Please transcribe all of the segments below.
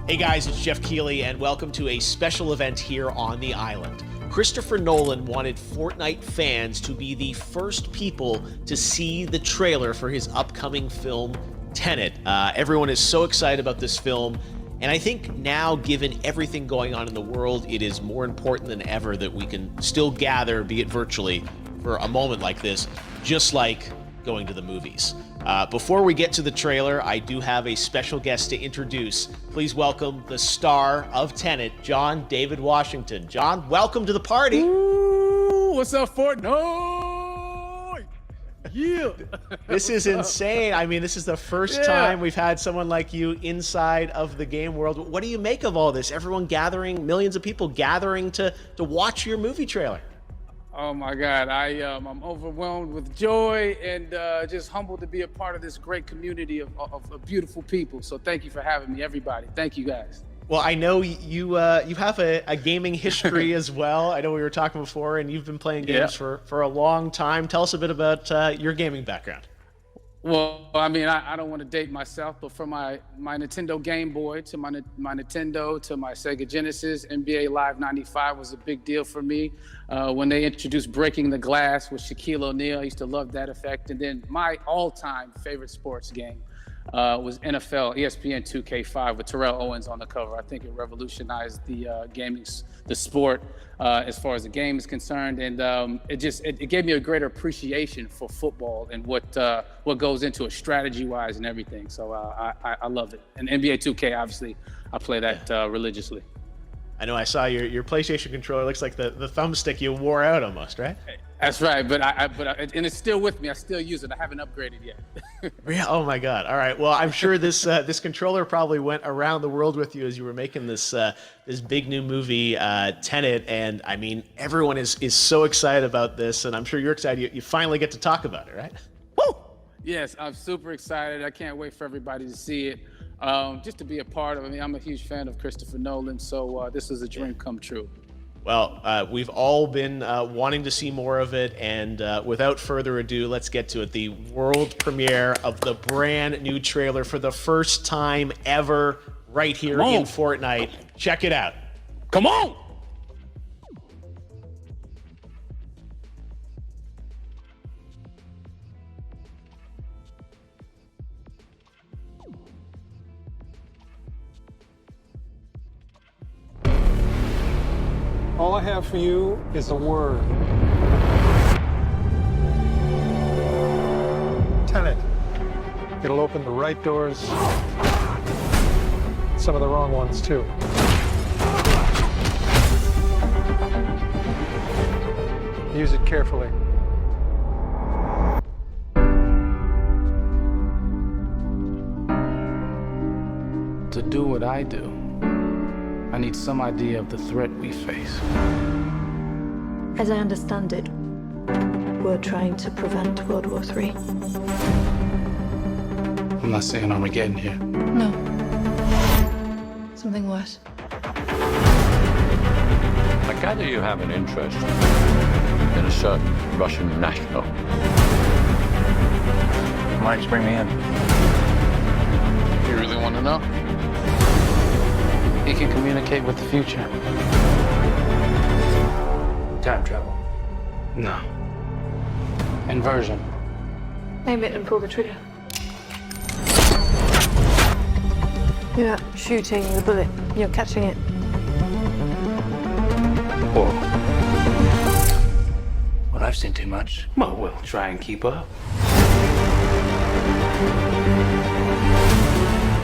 Hey guys, it's Jeff Keighley, and welcome to a special event here on the island. Christopher Nolan wanted Fortnite fans to be the first people to see the trailer for his upcoming film, TENET. Everyone is so excited about this film, and I think now, given everything going on in the world, it is more important than ever that we can still gather, be it virtually, for a moment like this, just like going to the movies. Before we get to the trailer, I do have a special guest to introduce. Please welcome the star of TENET, John David Washington. John, welcome to the party. Ooh, what's up, Fortnite? Yeah. This is insane. I mean, this is the first time we've had someone like you inside of the game world. What do you make of all this? Everyone gathering, millions of people gathering to watch your movie trailer. Oh my God, I'm overwhelmed with joy and just humbled to be a part of this great community of beautiful people. So thank you for having me, everybody. Thank you, guys. Well, I know you have a gaming history as well. I know we were talking before, and you've been playing games for a long time. Tell us a bit about your gaming background. Well, I mean, I don't want to date myself, but from my Nintendo Game Boy to my Nintendo to my Sega Genesis, NBA Live 95 was a big deal for me. When they introduced Breaking the Glass with Shaquille O'Neal, I used to love that effect. And then my all-time favorite sports game was NFL ESPN 2K5 with Terrell Owens on the cover. I think it revolutionized the sport as far as the game is concerned, and it gave me a greater appreciation for football and what goes into it strategy-wise and everything. So I love it. And NBA 2K, obviously, I play that religiously. I know I saw your PlayStation controller. Looks like the thumbstick you wore out almost, right? That's right, but and it's still with me. I still use it. I haven't upgraded yet. Yeah. Oh my God. All right. Well, I'm sure this controller probably went around the world with you as you were making this big new movie, TENET. And I mean, everyone is so excited about this, and I'm sure you're excited. You finally get to talk about it, right? Woo! Yes, I'm super excited. I can't wait for everybody to see it. Just to be a part of it. I mean, I'm a huge fan of Christopher Nolan, so this is a dream come true. Well, we've all been wanting to see more of it, and without further ado, let's get to it. The world premiere of the brand new trailer for the first time ever right here in Fortnite. Check it out. Come on! All I have for you is a word. TENET. It'll open the right doors, some of the wrong ones too. Use it carefully. To do what I do, I need some idea of the threat we face. As I understand it, we're trying to prevent World War III. I'm not saying Armageddon here. No. Something worse. I gather you have an interest in a certain Russian national. Why don't you bring me in? You really want to know? He can communicate with the future. Time travel. No. Inversion. Aim it and pull the trigger. You're not shooting the bullet, you're catching it. Whoa. Well, I've seen too much. Well, we'll try and keep up.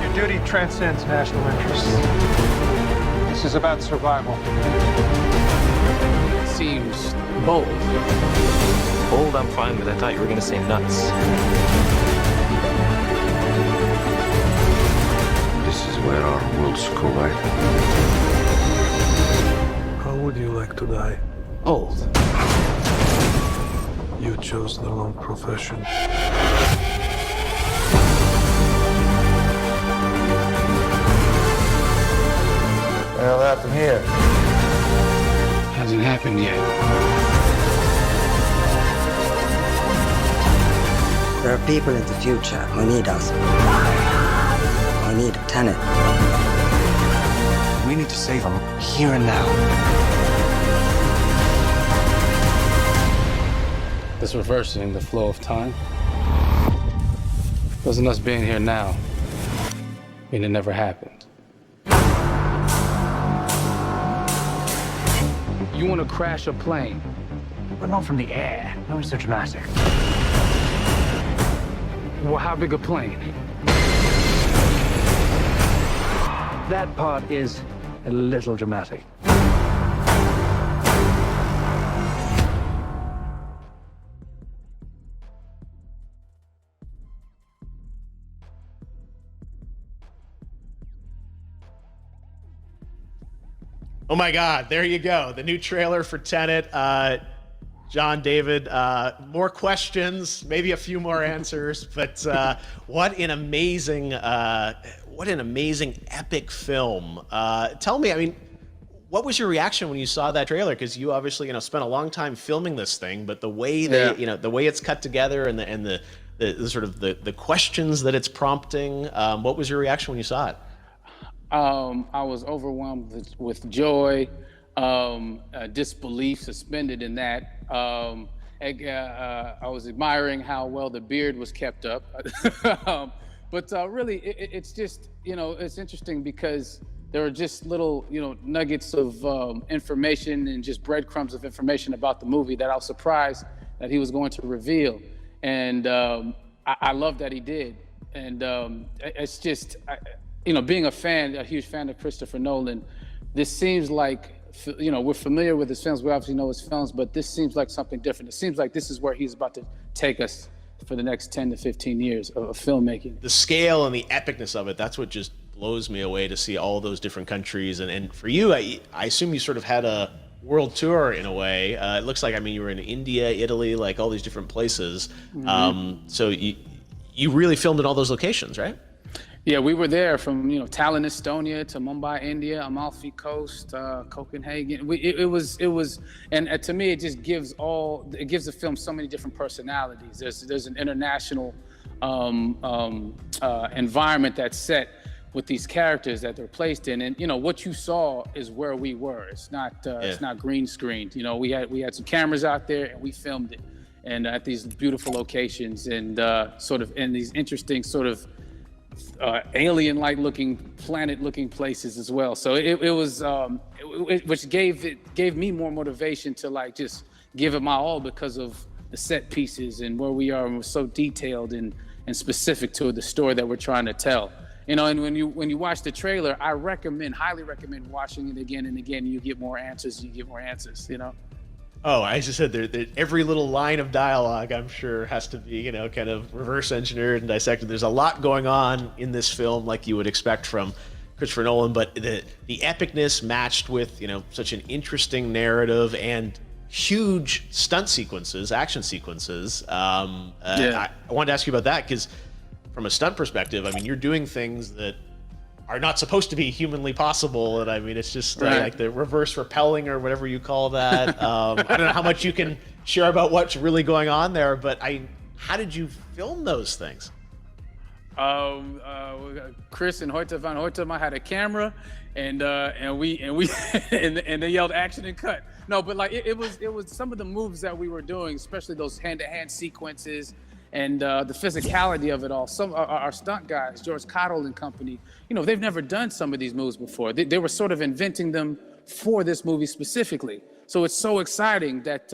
Your duty transcends national interests. This is about survival. Seems bold. Bold, I'm fine with. I thought you were going to say nuts. This is where our worlds collide. How would you like to die? Old. You chose the wrong profession. What the hell happened here? Hasn't happened yet. There are people in the future who need us. Who need TENET. We need to save him here and now. It's reversing the flow of time. Doesn't us being here now mean it never happened? You want to crash a plane? But not from the air. No, it's so dramatic. Well, how big a plane? That part is a little dramatic. Oh my God, there you go. The new trailer for Tenet. John, David, more questions, maybe a few more answers, but what an amazing epic film. Tell me, I mean, what was your reaction when you saw that trailer? Because you obviously, spent a long time filming this thing, but the way the way it's cut together and the sort of the questions that it's prompting, what was your reaction when you saw it? I was overwhelmed with joy, disbelief, suspended in that. I was admiring how well the beard was kept up. But really, it's just, it's interesting because there are just little, nuggets of information and just breadcrumbs of information about the movie that I was surprised that he was going to reveal. And I love that he did. And it's just... being a huge fan of Christopher Nolan, this seems like, we're familiar with his films, we obviously know his films, but this seems like something different. It seems like this is where he's about to take us for the next 10 to 15 years of filmmaking. The scale and the epicness of it, that's what just blows me away, to see all those different countries. And for you, I assume you sort of had a world tour in a way. It looks like, you were in India, Italy, like all these different places. Mm-hmm. So you really filmed in all those locations, right? Yeah, we were there from Tallinn, Estonia, to Mumbai, India, Amalfi Coast, Copenhagen. It was, and to me, it just gives the film so many different personalities. There's an international environment that's set with these characters that they're placed in, and what you saw is where we were. It's not green screened. We had some cameras out there and we filmed it, and at these beautiful locations and sort of in these interesting sort of alien-like looking, planet-looking places as well. So it was, which gave me more motivation to just give it my all, because of the set pieces and where we are, and we're so detailed and specific to the story that we're trying to tell. And when you watch the trailer, I highly recommend watching it again and again. You get more answers. Oh, I just said that every little line of dialogue, I'm sure, has to be, kind of reverse engineered and dissected. There's a lot going on in this film, like you would expect from Christopher Nolan, but the epicness matched with, such an interesting narrative and huge stunt sequences, action sequences. I wanted to ask you about that, because from a stunt perspective, you're doing things that are not supposed to be humanly possible, and it's just like the reverse rappelling or whatever you call that. I don't know how much you can share about what's really going on there, but how did you film those things? Chris and Hoyte van Hoytema had a camera, and they yelled action and cut. No, but it was some of the moves that we were doing, especially those hand-to-hand sequences. And the physicality of it all. Some our stunt guys, George Cottle and company, they've never done some of these moves before. They were sort of inventing them for this movie specifically. So it's so exciting that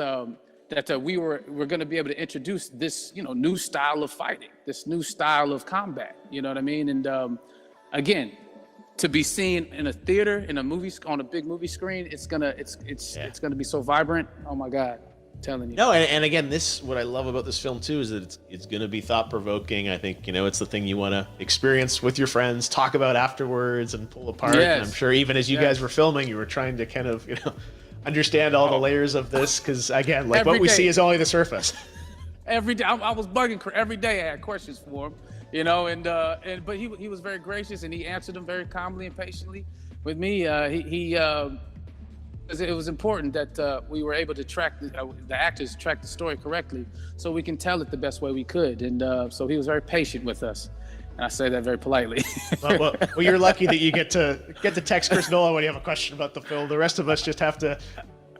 we're going to be able to introduce this new style of fighting, this new style of combat. You know what I mean? And again, to be seen in a theater, in a movie, on a big movie screen, it's gonna be so vibrant. Oh my God. Telling you. No, and again, what I love about this film too is that it's going to be thought-provoking. I think it's the thing you want to experience with your friends, talk about afterwards, and pull apart. Yes. And I'm sure even as you guys were filming, you were trying to kind of understand all the layers of this, because again, what we see is only the surface. Every day, I was bugging every day. I had questions for him, but he was very gracious, and he answered them very calmly and patiently with me. It was important that we were able to track the actors track the story correctly, so we can tell it the best way we could. And so he was very patient with us. And I say that very politely. Well, you're lucky that you get to text Chris Nolan when you have a question about the film. The rest of us just have to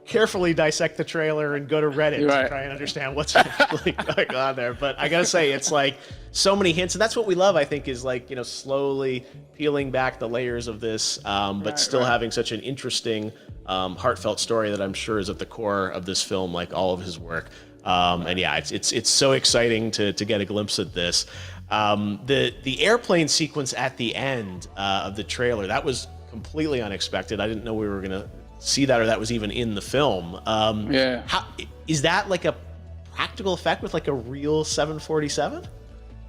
carefully dissect the trailer and go to Reddit to try and understand what's really going on there. But I gotta say, it's like so many hints, and that's what we love, I think, is like, slowly peeling back the layers of this, but still having such an interesting, heartfelt story that I'm sure is at the core of this film, like all of his work. And yeah, it's so exciting to get a glimpse at this. The airplane sequence at the end of the trailer, that was completely unexpected. I didn't know we were gonna see that, or that was even in the film. How is that like a practical effect with like a real 747?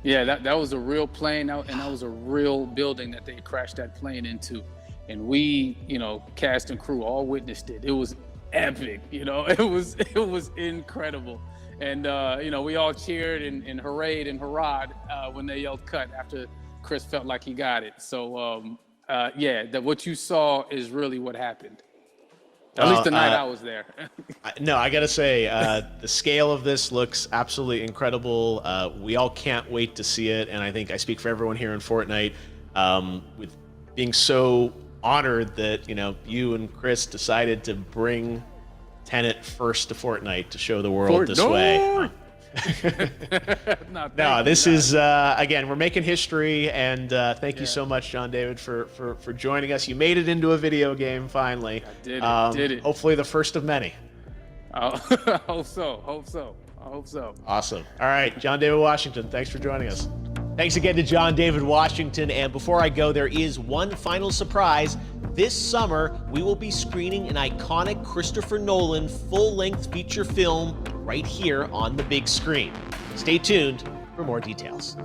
Yeah, that was a real plane, and that was a real building that they crashed that plane into. And we, cast and crew all witnessed it. It was epic, it was incredible. And, we all cheered and hurrayed and hurrahed when they yelled cut after Chris felt like he got it. So, what you saw is really what happened. At least the night I was there. No, I gotta say, the scale of this looks absolutely incredible. We all can't wait to see it, and I think I speak for everyone here in Fortnite, with being so honored that you and Chris decided to bring TENET first to Fortnite to show the world this way. No, this is again, we're making history, and thank you so much, John David, for joining us. You made it into a video game finally. I did it. Hopefully the first of many. I hope so. Awesome. All right, John David Washington, thanks for joining us. Thanks again to John David Washington. And before I go, there is one final surprise. This summer, we will be screening an iconic Christopher Nolan full-length feature film right here on the big screen. Stay tuned for more details.